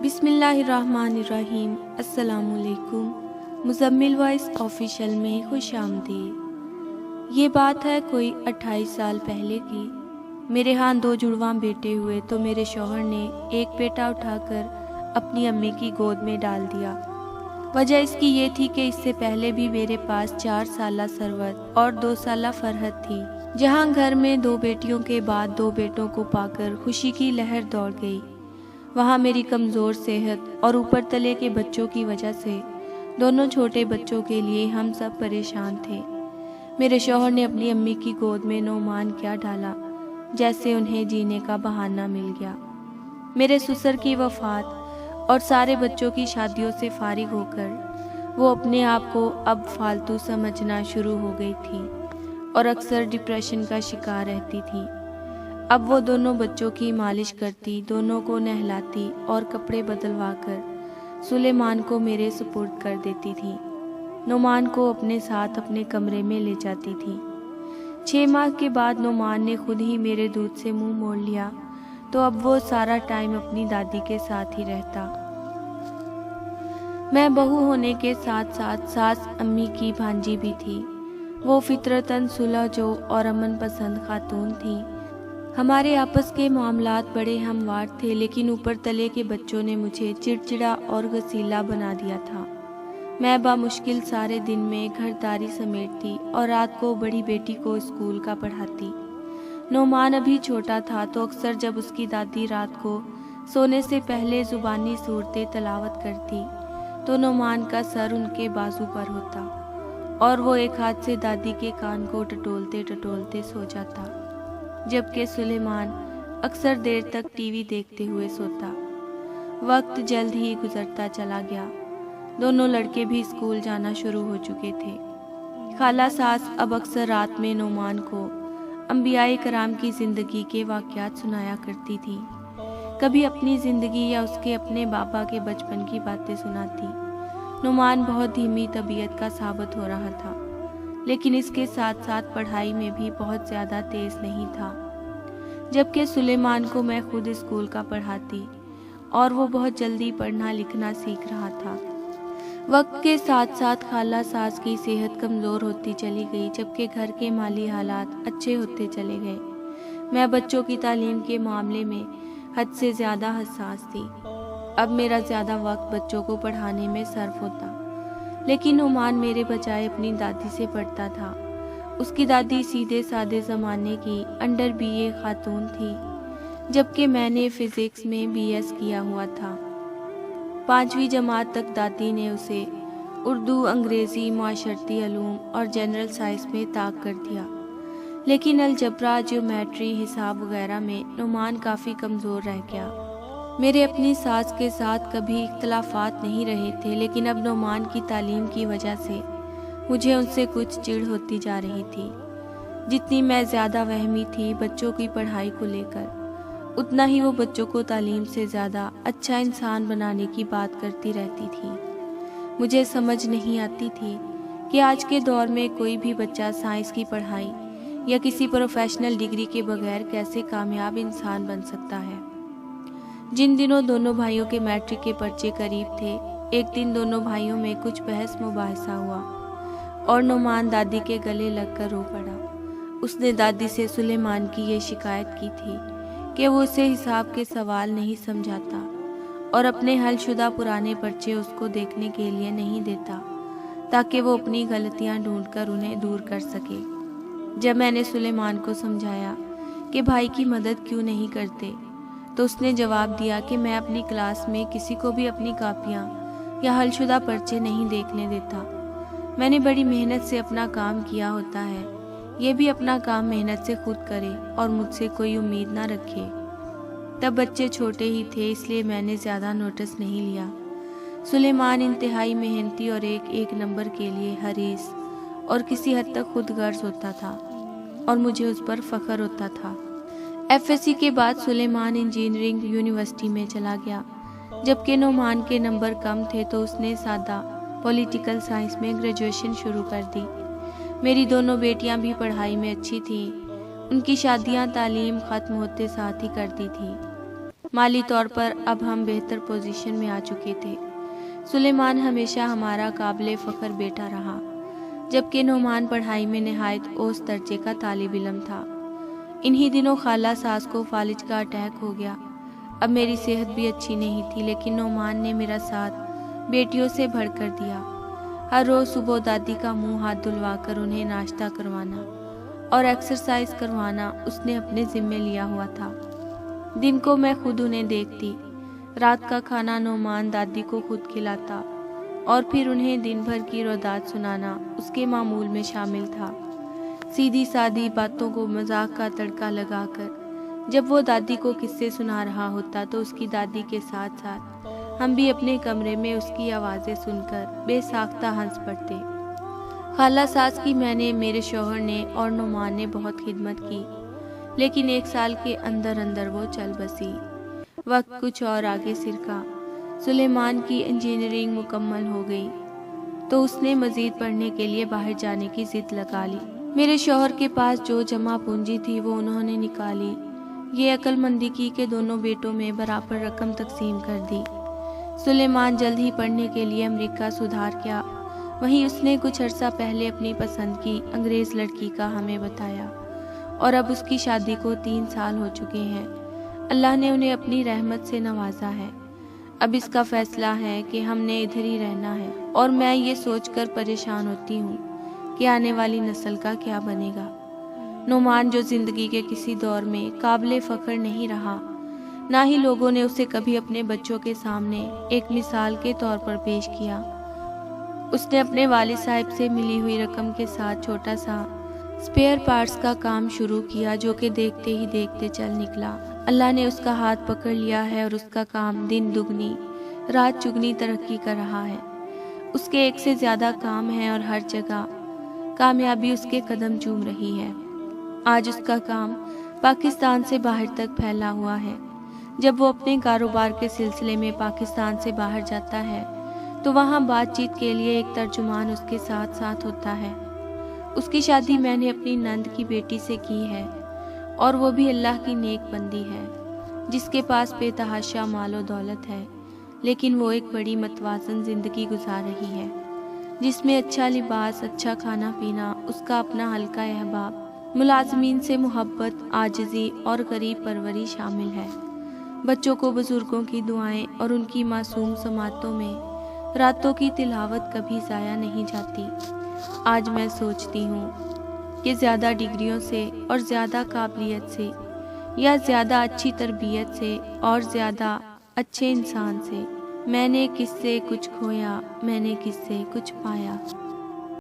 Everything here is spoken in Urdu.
بسم اللہ الرحمن الرحیم۔ السلام علیکم۔ مزمل وائس آفیشیل میں خوش آمدید۔ یہ بات ہے کوئی 28 سال پہلے کی۔ میرے ہاں 2 جڑواں بیٹے ہوئے تو میرے شوہر نے ایک بیٹا اٹھا کر اپنی امی کی گود میں ڈال دیا۔ وجہ اس کی یہ تھی کہ اس سے پہلے بھی میرے پاس 4 سالہ سروت اور 2 سالہ فرحت تھی۔ جہاں گھر میں 2 بیٹیوں کے بعد 2 بیٹوں کو پا کر خوشی کی لہر دوڑ گئی، وہاں میری کمزور صحت اور اوپر تلے کے بچوں کی وجہ سے دونوں چھوٹے بچوں کے لیے ہم سب پریشان تھے۔ میرے شوہر نے اپنی امی کی گود میں نعمان کیا ڈالا، جیسے انہیں جینے کا بہانہ مل گیا۔ میرے سسر کی وفات اور سارے بچوں کی شادیوں سے فارغ ہو کر وہ اپنے آپ کو اب فالتو سمجھنا شروع ہو گئی تھی اور اکثر ڈپریشن کا شکار رہتی تھی۔ اب وہ دونوں بچوں کی مالش کرتی، دونوں کو نہلاتی اور کپڑے بدلوا کر سلیمان کو میرے سپرد کر دیتی تھی۔ نعمان کو اپنے ساتھ اپنے کمرے میں لے جاتی تھی۔ 6 ماہ کے بعد نعمان نے خود ہی میرے دودھ سے منہ موڑ لیا تو اب وہ سارا ٹائم اپنی دادی کے ساتھ ہی رہتا۔ میں بہو ہونے کے ساتھ ساتھ ساس امی کی بھانجی بھی تھی۔ وہ فطرتاً صلح جو اور امن پسند خاتون تھی۔ ہمارے آپس کے معاملات بڑے ہموار تھے، لیکن اوپر تلے کے بچوں نے مجھے چڑچڑا اور غسیلا بنا دیا تھا۔ میں بامشکل سارے دن میں گھرداری سمیٹتی اور رات کو بڑی بیٹی کو اسکول کا پڑھاتی۔ نعمان ابھی چھوٹا تھا تو اکثر جب اس کی دادی رات کو سونے سے پہلے زبانی صورتیں تلاوت کرتی تو نعمان کا سر ان کے بازو پر ہوتا اور وہ ایک ہاتھ سے دادی کے کان کو ٹٹولتے ٹٹولتے سو جاتا، جبکہ سلیمان اکثر دیر تک ٹی وی دیکھتے ہوئے سوتا۔ وقت جلد ہی گزرتا چلا گیا۔ دونوں لڑکے بھی اسکول جانا شروع ہو چکے تھے۔ خالہ ساس اب اکثر رات میں نعمان کو انبیاء کرام کی زندگی کے واقعات سنایا کرتی تھی، کبھی اپنی زندگی یا اس کے اپنے بابا کے بچپن کی باتیں سناتی۔ نعمان بہت دھیمی طبیعت کا ثابت ہو رہا تھا، لیکن اس کے ساتھ ساتھ پڑھائی میں بھی بہت زیادہ تیز نہیں تھا، جبکہ سلیمان کو میں خود اسکول کا پڑھاتی اور وہ بہت جلدی پڑھنا لکھنا سیکھ رہا تھا۔ وقت کے ساتھ ساتھ خالہ ساس کی صحت کمزور ہوتی چلی گئی، جبکہ گھر کے مالی حالات اچھے ہوتے چلے گئے۔ میں بچوں کی تعلیم کے معاملے میں حد سے زیادہ حساس تھی۔ اب میرا زیادہ وقت بچوں کو پڑھانے میں صرف ہوتا، لیکن نعمان میرے بجائے اپنی دادی سے پڑھتا تھا۔ اس کی دادی سیدھے سادے زمانے کی انڈر BA خاتون تھی، جبکہ میں نے فزکس میں BS کیا ہوا تھا۔ 5ویں جماعت تک دادی نے اسے اردو، انگریزی، معاشرتی علوم اور جنرل سائنس میں طاق کر دیا، لیکن الجبرا، جیومیٹری، حساب وغیرہ میں نعمان کافی کمزور رہ گیا۔ میرے اپنی ساس کے ساتھ کبھی اختلافات نہیں رہے تھے، لیکن اب نعمان کی تعلیم کی وجہ سے مجھے ان سے کچھ چڑ ہوتی جا رہی تھی۔ جتنی میں زیادہ وہمی تھی بچوں کی پڑھائی کو لے کر، اتنا ہی وہ بچوں کو تعلیم سے زیادہ اچھا انسان بنانے کی بات کرتی رہتی تھی۔ مجھے سمجھ نہیں آتی تھی کہ آج کے دور میں کوئی بھی بچہ سائنس کی پڑھائی یا کسی پروفیشنل ڈگری کے بغیر کیسے کامیاب انسان بن سکتا ہے۔ جن دنوں دونوں بھائیوں کے میٹرک کے پرچے قریب تھے، ایک دن دونوں بھائیوں میں کچھ بحث مباحثہ ہوا اور نعمان دادی کے گلے لگ کر رو پڑا۔ اس نے دادی سے سلیمان کی یہ شکایت کی تھی کہ وہ اسے حساب کے سوال نہیں سمجھاتا اور اپنے حل شدہ پرانے پرچے اس کو دیکھنے کے لیے نہیں دیتا تاکہ وہ اپنی غلطیاں ڈھونڈ کر انہیں دور کر سکے۔ جب میں نے سلیمان کو سمجھایا کہ بھائی کی مدد کیوں نہیں کرتے تو اس نے جواب دیا کہ میں اپنی کلاس میں کسی کو بھی اپنی کاپیاں یا حل شدہ پرچے نہیں دیکھنے دیتا۔ میں نے بڑی محنت سے اپنا کام کیا ہوتا ہے، یہ بھی اپنا کام محنت سے خود کرے اور مجھ سے کوئی امید نہ رکھے۔ تب بچے چھوٹے ہی تھے، اس لیے میں نے زیادہ نوٹس نہیں لیا۔ سلیمان انتہائی محنتی اور ایک نمبر کے لیے حریص اور کسی حد تک خود غرض ہوتا تھا اور مجھے اس پر فخر ہوتا تھا۔ FSC کے بعد سلیمان انجینئرنگ یونیورسٹی میں چلا گیا، جبکہ نعمان کے نمبر کم تھے تو اس نے سادہ پولیٹیکل سائنس میں گریجویشن شروع کر دی۔ میری دونوں بیٹیاں بھی پڑھائی میں اچھی تھیں، ان کی شادیاں تعلیم ختم ہوتے ساتھ ہی کر دی تھیں۔ مالی طور پر اب ہم بہتر پوزیشن میں آ چکے تھے۔ سلیمان ہمیشہ ہمارا قابل فخر بیٹا رہا، جبکہ نعمان پڑھائی میں نہایت اوسط درجے کا طالب علم تھا۔ انہی دنوں خالہ ساس کو فالج کا اٹیک ہو گیا۔ اب میری صحت بھی اچھی نہیں تھی، لیکن نعمان نے میرا ساتھ بیٹیوں سے بڑھ کر دیا۔ ہر روز صبح دادی کا منہ ہاتھ دھلوا کر انہیں ناشتہ کروانا اور ایکسرسائز کروانا اس نے اپنے ذمے لیا ہوا تھا۔ دن کو میں خود انہیں دیکھتی، رات کا کھانا نعمان دادی کو خود کھلاتا اور پھر انہیں دن بھر کی روایات سنانا اس کے معمول میں شامل تھا۔ سیدھی سادی باتوں کو مذاق کا تڑکا لگا کر جب وہ دادی کو قصے سنا رہا ہوتا تو اس کی دادی کے ساتھ ساتھ ہم بھی اپنے کمرے میں اس کی آوازیں سن کر بے ساختہ ہنس پڑتے۔ خالہ ساس کی میں نے، میرے شوہر نے اور نعمان نے بہت خدمت کی، لیکن 1 سال کے اندر اندر وہ چل بسی۔ وقت کچھ اور آگے سرکا۔ سلیمان کی انجینئرنگ مکمل ہو گئی تو اس نے مزید پڑھنے کے لیے باہر جانے کی ضد لگا لی۔ میرے شوہر کے پاس جو جمع پونجی تھی وہ انہوں نے نکالی۔ یہ عقل مندی کی کہ دونوں بیٹوں میں برابر رقم تقسیم کر دی۔ سلیمان جلد ہی پڑھنے کے لیے امریکہ سدھار گیا۔ وہیں اس نے کچھ عرصہ پہلے اپنی پسند کی انگریز لڑکی کا ہمیں بتایا، اور اب اس کی شادی کو 3 سال ہو چکے ہیں۔ اللہ نے انہیں اپنی رحمت سے نوازا ہے۔ اب اس کا فیصلہ ہے کہ ہم نے ادھر ہی رہنا ہے، اور میں یہ سوچ کر پریشان ہوتی ہوں کہ آنے والی نسل کا کیا بنے گا۔ نعمان جو زندگی کے کسی دور میں قابل فخر نہیں رہا، نہ ہی لوگوں نے اسے کبھی اپنے بچوں کے سامنے ایک مثال کے طور پر پیش کیا۔ اس نے اپنے والد صاحب سے ملی ہوئی رقم کے ساتھ چھوٹا سا اسپیئر پارٹس کا کام شروع کیا، جو کہ دیکھتے ہی دیکھتے چل نکلا۔ اللہ نے اس کا ہاتھ پکڑ لیا ہے اور اس کا کام دن دگنی رات چگنی ترقی کر رہا ہے۔ اس کے ایک سے زیادہ کام ہیں اور ہر جگہ کامیابی اس کے قدم چوم رہی ہے۔ آج اس کا کام پاکستان سے باہر تک پھیلا ہوا ہے۔ جب وہ اپنے کاروبار کے سلسلے میں پاکستان سے باہر جاتا ہے تو وہاں بات چیت کے لیے ایک ترجمان اس کے ساتھ ساتھ ہوتا ہے۔ اس کی شادی میں نے اپنی نند کی بیٹی سے کی ہے، اور وہ بھی اللہ کی نیک بندی ہے، جس کے پاس بے تحاشا مال و دولت ہے، لیکن وہ ایک بڑی متوازن زندگی گزار رہی ہے، جس میں اچھا لباس، اچھا کھانا پینا، اس کا اپنا حلقہ احباب، ملازمین سے محبت، عاجزی اور غریب پروری شامل ہے۔ بچوں کو بزرگوں کی دعائیں اور ان کی معصوم سماعتوں میں راتوں کی تلاوت کبھی ضائع نہیں جاتی۔ آج میں سوچتی ہوں کہ زیادہ ڈگریوں سے اور زیادہ قابلیت سے، یا زیادہ اچھی تربیت سے اور زیادہ اچھے انسان سے، میں نے کس سے کچھ کھویا، میں نے کس سے کچھ پایا۔